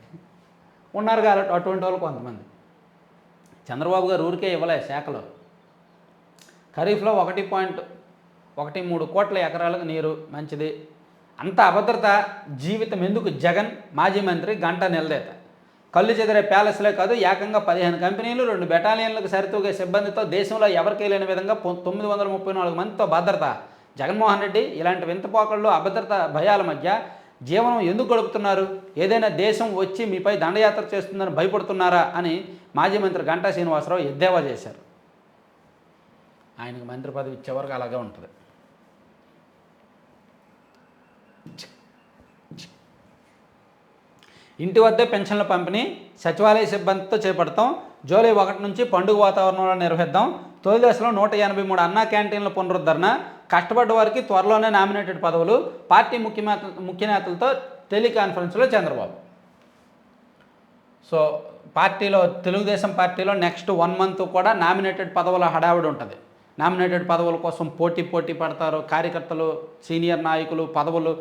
ఉన్నారు కాబట్టి అటువంటి వాళ్ళు కొంతమంది. చంద్రబాబు గారు ఊరికే ఇవ్వలే శాఖలో. ఖరీఫ్లో 1.13 కోట్ల ఎకరాలకు నీరు, మంచిది. అంత అభద్రత జీవితం ఎందుకు? జగన్ మాజీ మంత్రి గంటా నిలదేత. కళ్ళు చెదిరే ప్యాలెస్లే కాదు, ఏకంగా 15 కంపెనీలు, 2 బెటాలియన్లకు సరితూగే సిబ్బందితో దేశంలో ఎవరికీ లేని విధంగా 934 మందితో భద్రత. జగన్మోహన్ రెడ్డి ఇలాంటి వింతపోకళ్ళు, అభద్రత భయాల మధ్య జీవనం ఎందుకు గడుపుతున్నారు? ఏదైనా దేశం వచ్చి మీపై దండయాత్ర చేస్తుందని భయపడుతున్నారా అని మాజీ మంత్రి గంటా శ్రీనివాసరావు ఎద్దేవా చేశారు. ఆయనకు మంత్రి పదవి ఇచ్చేవరకు అలాగే ఉంటుంది. ఇంటి వద్దే పెన్షన్ల పంపిణీ సచివాలయ సిబ్బందితో చేపడతాం. జూలై 1 నుంచి పండుగ వాతావరణంలో నిర్వహిద్దాం. తొలి దశలో 183 అన్నా క్యాంటీన్ల పునరుద్ధరణ, కష్టపడ్డ వారికి త్వరలోనే నామినేటెడ్ పదవులు, పార్టీ ముఖ్య నేతలతో టెలికాన్ఫరెన్స్లో చంద్రబాబు. సో పార్టీలో, తెలుగుదేశం పార్టీలో నెక్స్ట్ 1 మంత్ కూడా నామినేటెడ్ పదవుల హడావిడి ఉంటుంది. నామినేటెడ్ పదవుల కోసం పోటీ పడతారు కార్యకర్తలు, సీనియర్ నాయకులు, పదవులు,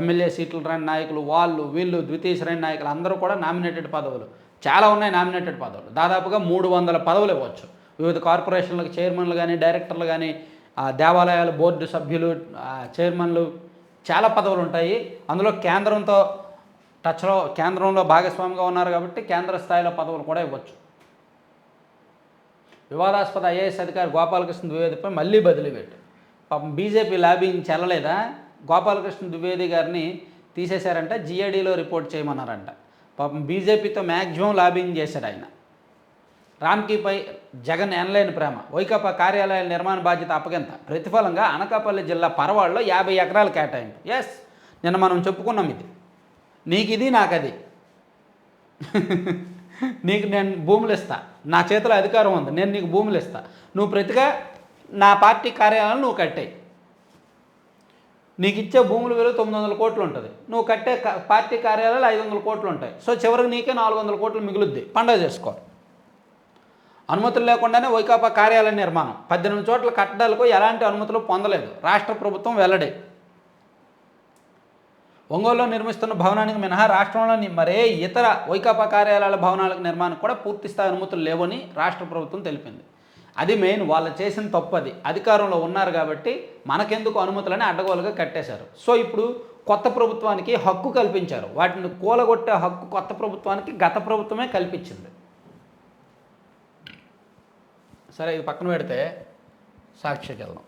ఎమ్మెల్యే సీట్లు రాని నాయకులు, వాళ్ళు వీళ్ళు ద్వితీయ శ్రేణి నాయకులు అందరూ కూడా నామినేటెడ్ పదవులు చాలా ఉన్నాయి. నామినేటెడ్ పదవులు దాదాపుగా 300 పదవులు ఇవ్వచ్చు. వివిధ కార్పొరేషన్లకు చైర్మన్లు కానీ, డైరెక్టర్లు కానీ, దేవాలయాల బోర్డు సభ్యులు, చైర్మన్లు, చాలా పదవులు ఉంటాయి. అందులో కేంద్రంలో భాగస్వామిగా ఉన్నారు కాబట్టి కేంద్ర స్థాయిలో పదవులు కూడా ఇవ్వచ్చు. వివాదాస్పద ఐఏఎస్ అధికారి గోపాలకృష్ణ ద్వివేదిపై మళ్ళీ బదిలీ పెట్టు. పాపం బీజేపీ లాబింగ్ చెల్లలేదా? గోపాలకృష్ణ ద్వివేది గారిని తీసేశారంట, జిఐడిలో రిపోర్ట్ చేయమన్నారంట. పాపం బీజేపీతో మ్యాక్సిమం లాబింగ్ చేశాడు ఆయన. రామ్కీపై జగన్ ఎనలేని ప్రేమ, వైకాపా కార్యాలయాల నిర్మాణ బాధ్యత అప్పగింత, ప్రతిఫలంగా అనకాపల్లి జిల్లా పరవాడలో 50 ఎకరాలు కేటాయింపు. ఎస్, నిన్న మనం చెప్పుకున్నాం, ఇది నీకు ఇది నాకది, నీకు నేను భూములు ఇస్తా, నా చేతిలో అధికారం ఉంది, నేను నీకు భూములు ఇస్తా, నువ్వు ప్రతిగా నా పార్టీ కార్యాలయాలను నువ్వు కట్టాయి, నీకు ఇచ్చే భూముల విలువ 900 కోట్లు ఉంటుంది, నువ్వు కట్టే పార్టీ కార్యాలయాలు 500 కోట్లు ఉంటాయి. సో చివరికి నీకే 400 కోట్లు మిగులుద్ది, పండగ చేసుకో. అనుమతులు లేకుండానే వైకాపా కార్యాలయ నిర్మాణం, 18 చోట్ల కట్టడాలకు ఎలాంటి అనుమతులు పొందలేదు, రాష్ట్ర ప్రభుత్వం వెల్లడి. ఒంగోలులో నిర్మిస్తున్న భవనానికి మినహా రాష్ట్రంలోని మరే ఇతర వైకాపా కార్యాలయాల భవనాలకు నిర్మాణం కూడా పూర్తిస్థాయి అనుమతులు లేవని రాష్ట్ర ప్రభుత్వం తెలిపింది. అది మెయిన్, వాళ్ళు చేసిన తప్పు అది. అధికారంలో ఉన్నారు కాబట్టి మనకెందుకు అనుమతులని అడ్డగోలుగా కట్టేశారు. సో ఇప్పుడు కొత్త ప్రభుత్వానికి హక్కు కల్పించారు, వాటిని కూలగొట్టే హక్కు కొత్త ప్రభుత్వానికి గత ప్రభుత్వమే కల్పించింది. సరే, ఇది పక్కన పెడితే సాక్షికి వెళ్దాం.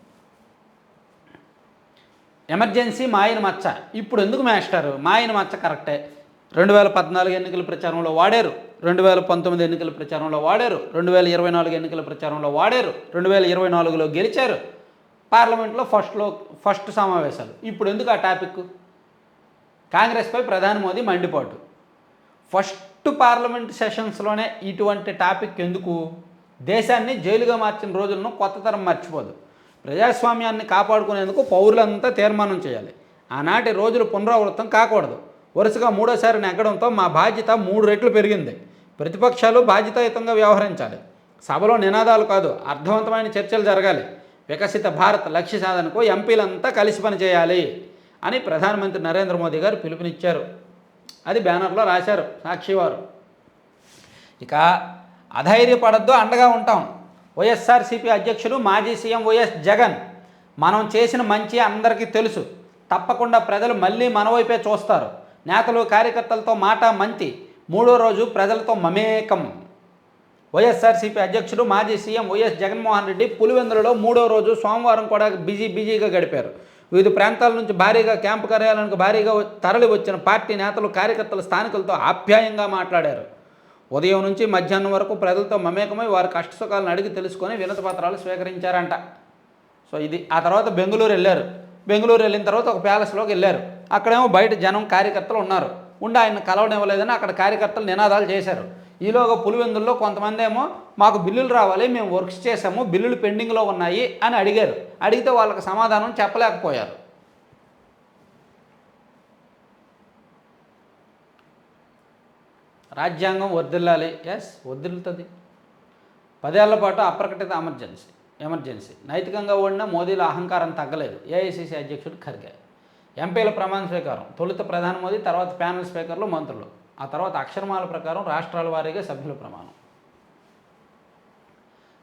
ఎమర్జెన్సీ మాయన మచ్చ, ఇప్పుడు ఎందుకు మాస్టారు? మాయన మచ్చ కరెక్టే. 2014 ఎన్నికల ప్రచారంలో వాడారు, 2019 ఎన్నికల ప్రచారంలో వాడారు, 2024 ఎన్నికల ప్రచారంలో వాడారు, 2024లో గెలిచారు, పార్లమెంట్లో ఫస్ట్ సమావేశాలు. ఇప్పుడు ఎందుకు ఆ టాపిక్? కాంగ్రెస్పై ప్రధాని మోదీ మండిపాటు. ఫస్ట్ పార్లమెంట్ సెషన్స్లోనే ఇటువంటి టాపిక్ ఎందుకు? దేశాన్ని జైలుగా మార్చిన రోజులను కొత్త తరం మర్చిపోదు. ప్రజాస్వామ్యాన్ని కాపాడుకునేందుకు పౌరులంతా తీర్మానం చేయాలి. ఆనాటి రోజులు పునరావృతం కాకూడదు. వరుసగా 3వ నెగ్గడంతో మా బాధ్యత 3 రెట్లు పెరిగింది. ప్రతిపక్షాలు బాధ్యతాయుతంగా వ్యవహరించాలి. సభలో నినాదాలు కాదు, అర్థవంతమైన చర్చలు జరగాలి. వికసిత భారత్ లక్ష్య సాధనకు ఎంపీలంతా కలిసి పనిచేయాలి అని ప్రధానమంత్రి నరేంద్ర మోదీ గారు పిలుపునిచ్చారు. అది బ్యానర్లో రాశారు సాక్షివారు. ఇక అధైర్యపడద్దు, అండగా ఉంటాం. వైఎస్ఆర్సీపీ అధ్యక్షుడు మాజీ సీఎం వైఎస్ జగన్, మనం చేసిన మంచి అందరికీ తెలుసు, తప్పకుండా ప్రజలు మళ్ళీ మన వైపే చూస్తారు. నేతలు కార్యకర్తలతో మాట మంతి, 3వ రోజు ప్రజలతో మమేకం. వైఎస్ఆర్సీపీ అధ్యక్షుడు మాజీ సీఎం వైఎస్ జగన్మోహన్ రెడ్డి పులివెందులలో 3వ రోజు సోమవారం కూడా బిజీగా గడిపారు. వివిధ ప్రాంతాల నుంచి భారీగా క్యాంపు కార్యాలయానికి భారీగా తరలి వచ్చిన పార్టీ నేతలు కార్యకర్తలు స్థానికులతో ఆప్యాయంగా మాట్లాడారు. ఉదయం నుంచి మధ్యాహ్నం వరకు ప్రజలతో మమేకమై వారి కష్టసుఖాలను అడిగి తెలుసుకొని వినతి పత్రాలు స్వీకరించారంట. సో ఇది. ఆ తర్వాత బెంగళూరు వెళ్ళారు. బెంగళూరు వెళ్ళిన తర్వాత ఒక ప్యాలెస్లోకి వెళ్ళారు. అక్కడేమో బయట జనం కార్యకర్తలు ఉన్నారు. ఆయన కలవనివ్వలేదని అక్కడ కార్యకర్తలు నినాదాలు చేశారు. ఈలోగా పులివెందుల్లో కొంతమంది ఏమో మాకు బిల్లులు రావాలి, మేము వర్క్స్ చేసాము, బిల్లులు పెండింగ్లో ఉన్నాయి అని అడిగారు. అడిగితే వాళ్ళకి సమాధానం చెప్పలేకపోయారు. రాజ్యాంగం వర్ధిల్లాలి. ఎస్, వర్ధిల్లుతుంది. 10 ఏళ్ల పాటు అప్రకటిత ఎమర్జెన్సీ. నైతికంగా ఓడిన మోదీల అహంకారం తగ్గలేదు. ఏఐసీసీ అధ్యక్షుడు ఖర్గే. ఎంపీల ప్రమాణ స్వీకారం. తొలుత ప్రధాని మోదీ, తర్వాత ప్యానెల్ స్పీకర్లు, మంత్రులు, ఆ తర్వాత అక్షరమాల ప్రకారం రాష్ట్రాల వారీగా సభ్యుల ప్రమాణం.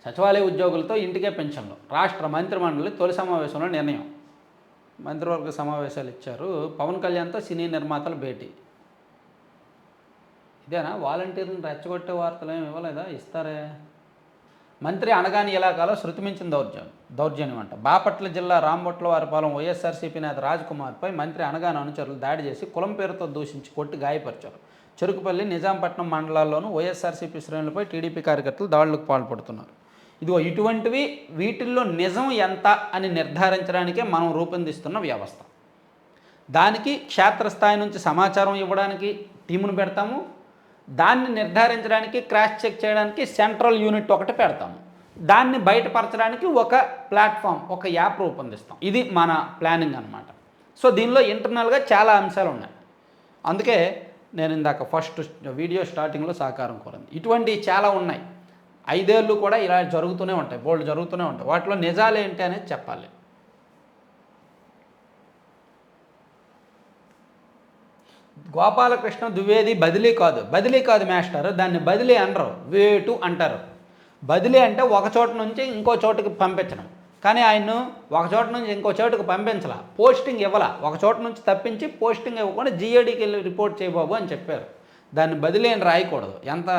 సచివాలయ ఉద్యోగులతో ఇంటికే పెన్షన్లు. రాష్ట్ర మంత్రిమండలి తొలి సమావేశంలో నిర్ణయం. మంత్రివర్గ సమావేశాలు ఇచ్చారు. పవన్ కళ్యాణ్తో సినీ నిర్మాతలు భేటీ. ఇదేనా వాలంటీర్లను రెచ్చగొట్టే వార్తలు ఏమి ఇవ్వలేదా? ఇస్తారే. మంత్రి అనగాని ఇలాకాలో శృతిమించిన దౌర్జన్యం అంట. బాపట్ల జిల్లా రాంబొట్లవారిపాలెం వైఎస్ఆర్సీపీ నేత రాజ్కుమార్పై మంత్రి అనగాని అనుచరులు దాడి చేసి కులం పేరుతో దూషించి కొట్టి గాయపరిచారు. చెరుకుపల్లి, నిజాంపట్నం మండలాల్లోనూ వైఎస్ఆర్సీపీ శ్రేణులపై టీడీపీ కార్యకర్తలు దాడులకు పాల్పడుతున్నారు. ఇదిగో ఇటువంటివి, వీటిల్లో నిజం ఎంత అని నిర్ధారించడానికే మనం రూపొందిస్తున్న వ్యవస్థ. దానికి క్షేత్రస్థాయి నుంచి సమాచారం ఇవ్వడానికి టీమును పెడతాము. దాన్ని నిర్ధారించడానికి, క్రాస్ చెక్ చేయడానికి సెంట్రల్ యూనిట్ ఒకటి పెడతాము. దాన్ని బయటపరచడానికి ఒక ప్లాట్ఫామ్, ఒక యాప్ రూపొందిస్తాం. ఇది మన ప్లానింగ్ అనమాట. సో దీనిలో ఇంటర్నల్గా చాలా అంశాలు ఉన్నాయి. అందుకే నేను ఇందాక ఫస్ట్ వీడియో స్టార్టింగ్లో సహకారం కోరింది. ఇటువంటివి చాలా ఉన్నాయి. 5 ఏళ్ళు కూడా ఇలా జరుగుతూనే ఉంటాయి, బోల్డ్ జరుగుతూనే ఉంటాయి. వాటిలో నిజాలు ఏంటి అనేది చెప్పాలి. గోపాలకృష్ణ ద్వివేది బదిలీ కాదు మాస్టర్, దాన్ని బదిలీ అనరు, వేటు అంటారు. బదిలీ అంటే ఒక చోట నుంచి ఇంకో చోటుకి పంపించడం. కానీ ఆయన్ను ఒక చోట నుంచి ఇంకో చోటుకు పంపించాల, పోస్టింగ్ ఇవ్వాల. ఒక చోట నుంచి తప్పించి పోస్టింగ్ ఇవ్వకుండా జీఏడీకి వెళ్ళి రిపోర్ట్ చేయబాబు అని చెప్పారు. దాన్ని బదిలీ అని రాయకూడదు, ఎంత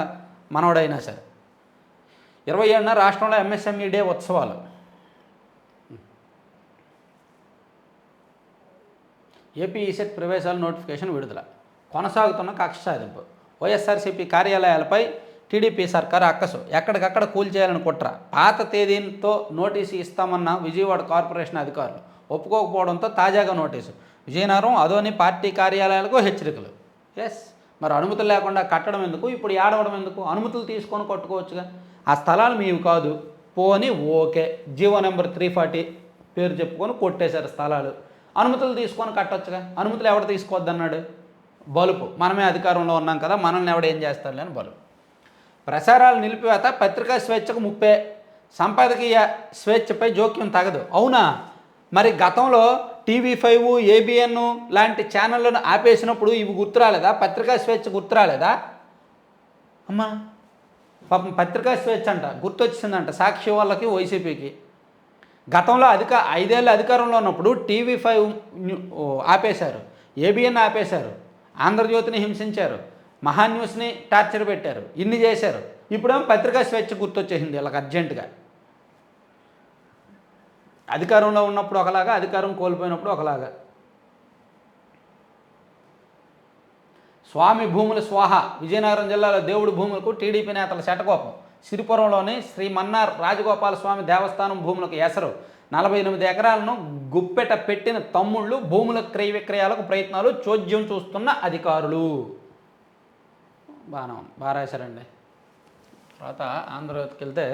మనవడైనా సరే. 27న రాష్ట్రంలో ఎంఎస్ఎంఈ డే ఉత్సవాలు. ఏపీ ఈసెట్ ప్రవేశాల నోటిఫికేషన్ విడుదల. కొనసాగుతున్న కక్ష సాధింపు. వైఎస్ఆర్సీపీ కార్యాలయాలపై టీడీపీ సర్కారు అక్కసు. ఎక్కడికక్కడ కూల్చేయాలని కుట్ర. పాత తేదీతో నోటీసు ఇస్తామన్న విజయవాడ కార్పొరేషన్ అధికారులు ఒప్పుకోకపోవడంతో తాజాగా నోటీసు. విజయనగరం, అదోని పార్టీ కార్యాలయాలకు హెచ్చరికలు. మరి అనుమతులు లేకుండా కట్టడం ఎందుకు, ఇప్పుడు ఏడవడం ఎందుకు? అనుమతులు తీసుకొని కట్టుకోవచ్చుగా. ఆ స్థలాలు మీవి కాదు, పోని ఓకే, జీవో నెంబర్ 340 పేరు చెప్పుకొని కొట్టేశారు స్థలాలు. అనుమతులు తీసుకొని కట్టొచ్చుగా. అనుమతులు ఎవడు తీసుకోవద్దన్నాడు? బలుపు. మనమే అధికారంలో ఉన్నాం కదా, మనల్ని ఎవడు ఏం చేస్తారులే అని బలుపు. ప్రసారాలు నిలిపివేత, పత్రికా స్వేచ్ఛకు ముప్పే, సంపాదకీయ స్వేచ్ఛపై జోక్యం తగదు. అవునా? మరి గతంలో TV5, ABN లాంటి ఛానళ్ళను ఆపేసినప్పుడు ఇవి గుర్తురాలేదా? పత్రికా స్వేచ్ఛ గుర్తురాలేదా? అమ్మా పాపం పత్రికా స్వేచ్ఛ అంట గుర్తొచ్చిందంట సాక్షి వాళ్ళకి, వైసీపీకి. గతంలో 5 ఏళ్ళు అధికారంలో ఉన్నప్పుడు TV5 ఆపేశారు, ABN ఆపేశారు, ఆంధ్రజ్యోతిని హింసించారు, మహాన్యూస్ని టార్చర్ పెట్టారు, ఇన్ని చేశారు. ఇప్పుడేమో పత్రికా స్వేచ్ఛ గుర్తొచ్చేసింది వీళ్ళకి అర్జెంటుగా. అధికారంలో ఉన్నప్పుడు ఒకలాగా, అధికారం కోల్పోయినప్పుడు ఒకలాగా. స్వామి భూముల స్వాహ. విజయనగరం జిల్లాలో దేవుడి భూములకు టీడీపీ నేతల శటకోపం. సిరిపురంలోని శ్రీ మన్నార్ రాజగోపాల స్వామి దేవస్థానం భూములకు ఎసరు. 48 ఎకరాలను గుప్పెట పెట్టిన తమ్ముళ్ళు. భూముల క్రయ విక్రయాలకు ప్రయత్నాలు, చోద్యం చూస్తున్న అధికారులు. బాగా రాశారండి. తర్వాత ఆంధ్రజ్యోతికి వెళ్తే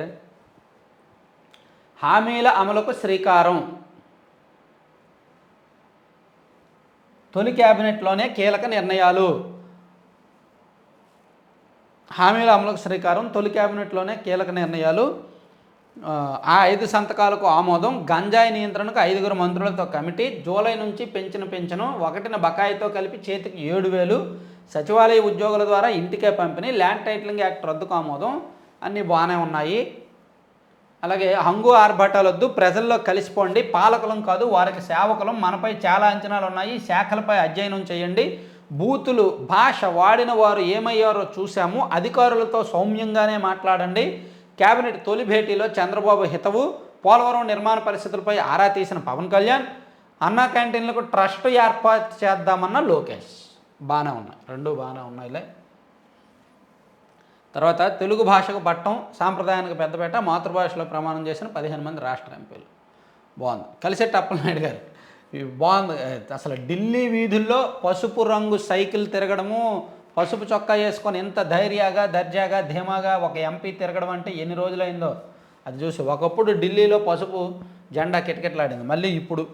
హామీల అమలుకు శ్రీకారం. తొలి క్యాబినెట్లోనే కీలక నిర్ణయాలు. హామీల అమలుకు శ్రీకారం, తొలి క్యాబినెట్లోనే కీలక నిర్ణయాలు. ఆ 5 సంతకాలకు ఆమోదం. గంజాయి నియంత్రణకు 5 మంత్రులతో కమిటీ. జూలై నుంచి పెంచిన పెన్షను 1న బకాయితో కలిపి చేతికి 7,000. సచివాలయ ఉద్యోగుల ద్వారా ఇంటికే పంపిణీ. ల్యాండ్ టైటిలింగ్ యాక్ట్ రద్దుకు ఆమోదం. అన్నీ బాగానే ఉన్నాయి. అలాగే హంగు ఆర్భాటాలొద్దు, ప్రజల్లో కలిసిపోండి, పాలకులం కాదు వారికి సేవకులం, మనపై చాలా అంచనాలు ఉన్నాయి, శాఖలపై అధ్యయనం చేయండి, బూతులు భాష వాడిన వారు ఏమయ్యారో చూశాము, అధికారులతో సౌమ్యంగానే మాట్లాడండి. కేబినెట్ తొలి భేటీలో చంద్రబాబు హితవు. పోలవరం నిర్మాణ పరిస్థితులపై ఆరా తీసిన పవన్ కళ్యాణ్. అన్నా క్యాంటీన్లకు ట్రస్ట్ ఏర్పాటు చేద్దామన్న లోకేష్. బాగానే ఉన్నాయి, రెండు బాగానే ఉన్నాయిలే. తర్వాత తెలుగు భాషకు పట్టం, సాంప్రదాయానికి పెద్దపేట, మాతృభాషలో ప్రమాణం చేసిన 15 మంది రాష్ట్ర ఎంపీలు. బాగుంది. కలిసెట్టి అప్పలనాయుడు గారు బాగుంది. అసలు ఢిల్లీ వీధుల్లో పసుపు రంగు సైకిల్ తిరగడము, పసుపు చొక్కా వేసుకొని ఎంత ధైర్యంగా, దర్జాగా, ధీమాగా ఒక ఎంపీ తిరగడం అంటే ఎన్ని రోజులైందో అది చూసి. ఒకప్పుడు ఢిల్లీలో పసుపు జెండా కిటకిటలాడింది, మళ్ళీ ఇప్పుడు.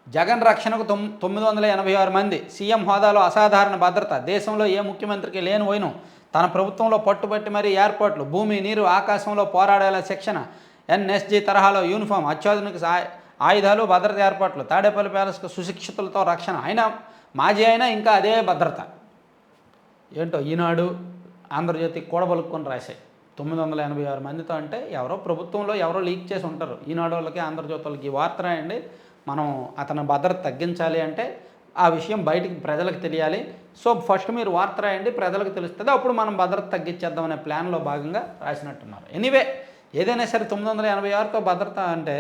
జగన్ రక్షణకు 986 మంది. సీఎం హోదాలో అసాధారణ భద్రత. దేశంలో ఏ ముఖ్యమంత్రికి లేని వైనం. తన ప్రభుత్వంలో పట్టుబట్టి మరీ ఏర్పాట్లు. భూమి, నీరు, ఆకాశంలో పోరాడేలా శిక్షణ. NSG తరహాలో యూనిఫామ్, అత్యాధునిక ఆయుధాలు, భద్రత ఏర్పాట్లు. తాడేపల్లి ప్యాలెస్కు సుశిక్షితులతో రక్షణ. అయినా మాజీ అయినా ఇంకా అదే భద్రత. ఏంటో ఈనాడు, ఆంధ్రజ్యోతి కూడబలుక్కొని రాశాయి 986 మందితో. అంటే ఎవరో ప్రభుత్వంలో ఎవరో లీక్ చేసి ఉంటారు. ఈనాడు వాళ్ళకి, ఆంధ్రజ్యోతి వాళ్ళకి ఈ వార్త రాయండి, మనం అతని భద్రత తగ్గించాలి అంటే ఆ విషయం బయటికి ప్రజలకు తెలియాలి. సో ఫస్ట్ మీరు వార్త రాయండి, ప్రజలకు తెలుస్తుంది, అప్పుడు మనం భద్రత తగ్గించేద్దామనే ప్లాన్లో భాగంగా రాసినట్టున్నారు. ఎనీవే ఏదైనా సరే 986తో భద్రత అంటే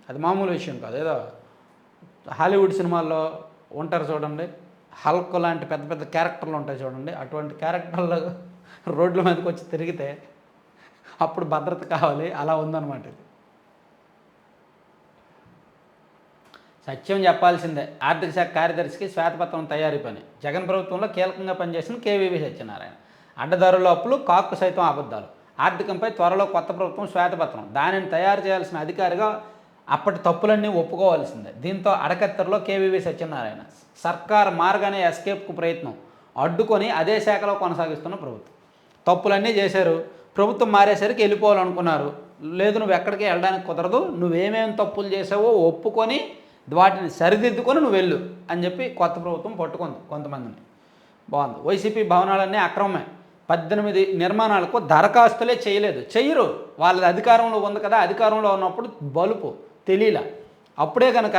అది మామూలు విషయం కాదు. ఏదో హాలీవుడ్ సినిమాల్లో ఉంటారు చూడండి, హల్క్ లాంటి పెద్ద పెద్ద క్యారెక్టర్లు ఉంటాయి చూడండి, అటువంటి క్యారెక్టర్లు రోడ్ల మీదకి వచ్చి తిరిగితే అప్పుడు భద్రత కావాలి, అలా ఉందన్నమాట ఇది. సత్యం చెప్పాల్సిందే. ఆర్థిక శాఖ కార్యదర్శికి శ్వేతపత్రం తయారీ పని. జగన్ ప్రభుత్వంలో కీలకంగా పనిచేసిన KVV సత్యనారాయణ. అడ్డదారుల అప్పులు, కాక్కు సైతం అబద్ధాలు. ఆర్థికంపై త్వరలో కొత్త ప్రభుత్వం శ్వేతపత్రం, దానిని తయారు చేయాల్సిన అధికారిగా అప్పటి తప్పులన్నీ ఒప్పుకోవాల్సిందే. దీంతో అడకత్తెరలో కేవీవీ సత్యనారాయణ, సర్కార్ మార్గానే ఎస్కేప్కు ప్రయత్నం అడ్డుకొని అదే శాఖలో కొనసాగిస్తున్న ప్రభుత్వం. తప్పులన్నీ చేశారు, ప్రభుత్వం మారేసరికి వెళ్ళిపోవాలనుకున్నారు. లేదు, నువ్వు ఎక్కడికి వెళ్ళడానికి కుదరదు, నువ్వేమేమి తప్పులు చేసావో ఒప్పుకొని వాటిని సరిదిద్దుకొని నువ్వు వెళ్ళు అని చెప్పి కొత్త ప్రభుత్వం పట్టుకుంది కొంతమందిని. బాగుంది. వైసీపీ భవనాలన్నీ అక్రమమే, 18 నిర్మాణాలకు దరఖాస్తులే చెయ్యరు. వాళ్ళది అధికారంలో ఉంది కదా, అధికారంలో ఉన్నప్పుడు బలుపు తెలియలా. అప్పుడే కనుక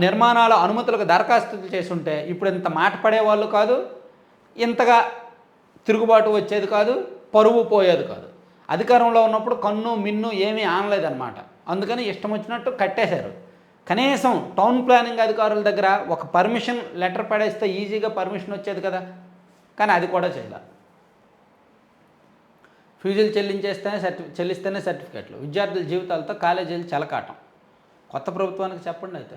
నిర్మాణాల అనుమతులకు దరఖాస్తులు చేసి ఉంటే ఇప్పుడు ఇంత మాట పడేవాళ్ళు కాదు, ఇంతగా తిరుగుబాటు వచ్చేది కాదు, పరువు పోయేది కాదు. అధికారంలో ఉన్నప్పుడు కన్ను మిన్ను ఏమీ ఆనలేదన్నమాట. అందుకని ఇష్టం వచ్చినట్టు కట్టేశారు. కనీసం టౌన్ ప్లానింగ్ అధికారుల దగ్గర ఒక పర్మిషన్ లెటర్ పడేస్తే ఈజీగా పర్మిషన్ వచ్చేది కదా, కానీ అది కూడా చేయాలి. ఫీజులు చెల్లిస్తేనే సర్టిఫికెట్లు, విద్యార్థుల జీవితాలతో కాలేజీలు చెలకాటం. కొత్త ప్రభుత్వానికి చెప్పండి అయితే.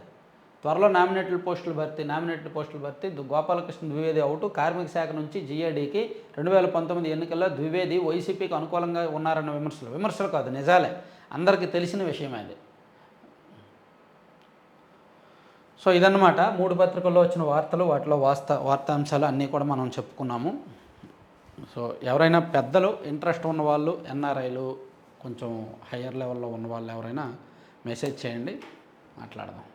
త్వరలో నామినేటెడ్ పోస్టులు భర్తీ. గోపాలకృష్ణ ద్వివేది అవుట్. కార్మిక శాఖ నుంచి జీఏడీకి 2019 ఎన్నికల్లో ద్వివేది వైసీపీకి అనుకూలంగా ఉన్నారన్న విమర్శలు కాదు, నిజాలే, అందరికీ తెలిసిన విషయమే అది. సో ఇదన్నమాట 3 పత్రికల్లో వచ్చిన వార్తలు, వాటిలో వార్తాంశాలు అన్నీ కూడా మనం చెప్పుకున్నాము. సో ఎవరైనా పెద్దలు ఇంట్రెస్ట్ ఉన్నవాళ్ళు, ఎన్ఆర్ఐలు, కొంచెం హయ్యర్ లెవెల్లో ఉన్నవాళ్ళు ఎవరైనా మెసేజ్ చేయండి, మాట్లాడదాం.